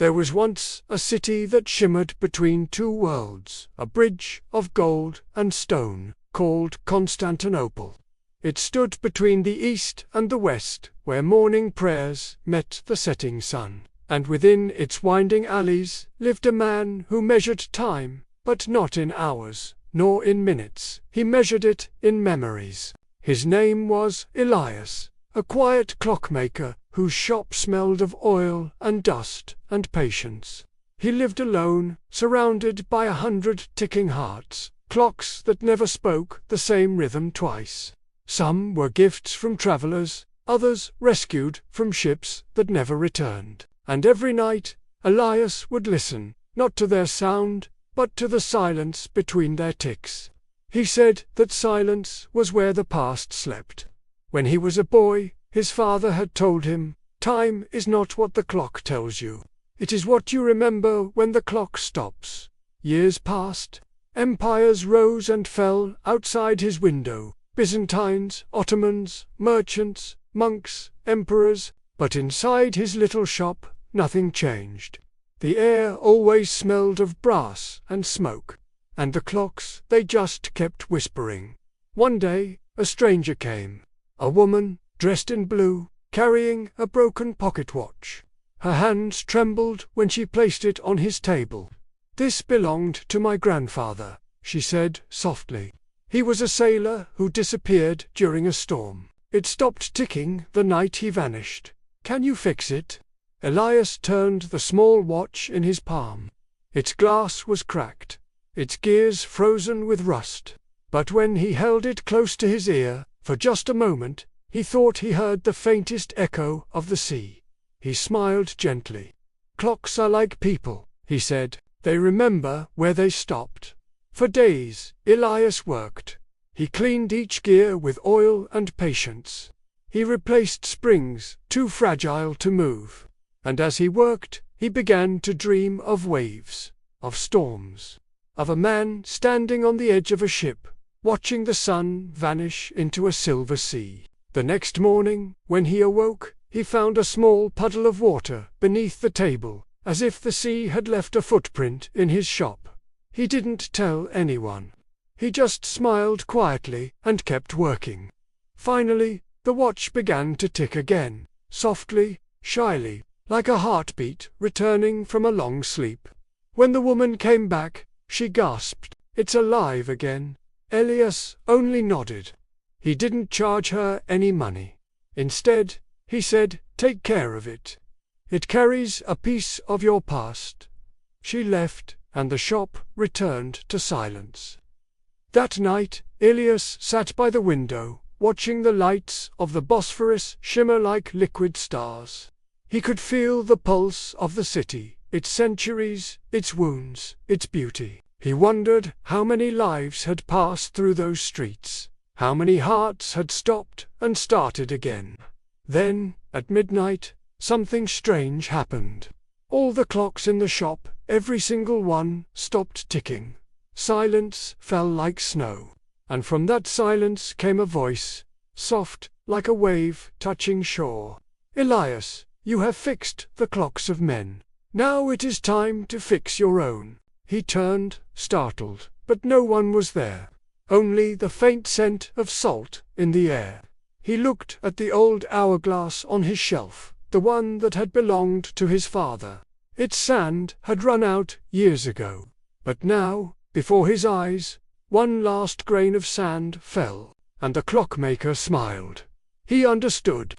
There was once a city that shimmered between two worlds, a bridge of gold and stone, called Constantinople. It stood between the east and the west, where morning prayers met the setting sun, and within its winding alleys lived a man who measured time, but not in hours, nor in minutes. He measured it in memories. His name was Elias, a quiet clockmaker whose shop smelled of oil and dust and patience. He lived alone, surrounded by 100 ticking hearts, clocks that never spoke the same rhythm twice. Some were gifts from travelers, others rescued from ships that never returned. And every night, Elias would listen, not to their sound, but to the silence between their ticks. He said that silence was where the past slept. When he was a boy, his father had told him, "Time is not what the clock tells you. It is what you remember when the clock stops." Years passed. Empires rose and fell outside his window. Byzantines, Ottomans, merchants, monks, emperors, but inside his little shop, nothing changed. The air always smelled of brass and smoke, and the clocks, they just kept whispering. One day, a stranger came. A woman, dressed in blue, carrying a broken pocket watch. Her hands trembled when she placed it on his table. "This belonged to my grandfather," she said softly. "He was a sailor who disappeared during a storm. It stopped ticking the night he vanished. Can you fix it?" Elias turned the small watch in his palm. Its glass was cracked, its gears frozen with rust. But when he held it close to his ear, for just a moment, he thought he heard the faintest echo of the sea. He smiled gently. "Clocks are like people," he said. "They remember where they stopped." For days, Elias worked. He cleaned each gear with oil and patience. He replaced springs too fragile to move. And as he worked, he began to dream of waves, of storms, of a man standing on the edge of a ship, watching the sun vanish into a silver sea. The next morning, when he awoke, he found a small puddle of water beneath the table, as if the sea had left a footprint in his shop. He didn't tell anyone. He just smiled quietly and kept working. Finally, the watch began to tick again, softly, shyly, like a heartbeat returning from a long sleep. When the woman came back, she gasped, "It's alive again." Elias only nodded. He didn't charge her any money. Instead, he said, "Take care of it. It carries a piece of your past." She left, and the shop returned to silence. That night, Elias sat by the window, watching the lights of the Bosphorus shimmer like liquid stars. He could feel the pulse of the city, its centuries, its wounds, its beauty. He wondered how many lives had passed through those streets, how many hearts had stopped and started again. Then, at midnight, something strange happened. All the clocks in the shop, every single one, stopped ticking. Silence fell like snow. And from that silence came a voice, soft, like a wave touching shore. "Elias, you have fixed the clocks of men. Now it is time to fix your own." He turned, startled, but no one was there. Only the faint scent of salt in the air. He looked at the old hourglass on his shelf, the one that had belonged to his father. Its sand had run out years ago. But now, before his eyes, one last grain of sand fell, and the clockmaker smiled. He understood.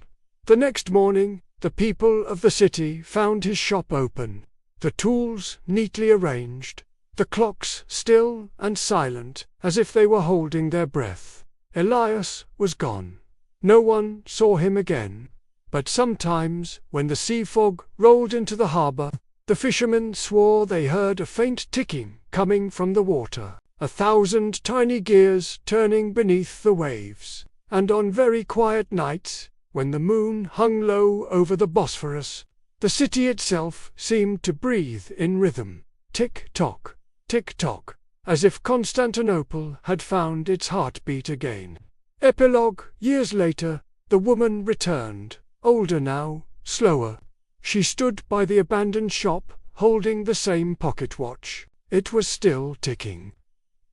The next morning, the people of the city found his shop open, the tools neatly arranged, the clocks still and silent, as if they were holding their breath. Elias was gone. No one saw him again. But sometimes, when the sea fog rolled into the harbor, the fishermen swore they heard a faint ticking coming from the water, 1,000 tiny gears turning beneath the waves. And on very quiet nights, when the moon hung low over the Bosphorus, the city itself seemed to breathe in rhythm, tick-tock, tick-tock, as if Constantinople had found its heartbeat again. Epilogue. Years later, the woman returned, older now, slower. She stood by the abandoned shop, holding the same pocket watch. It was still ticking.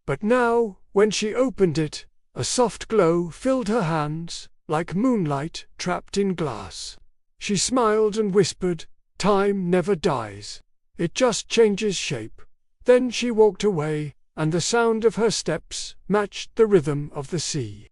But now, when she opened it, a soft glow filled her hands, like moonlight trapped in glass. She smiled and whispered, "Time never dies. It just changes shape." Then she walked away, and the sound of her steps matched the rhythm of the sea.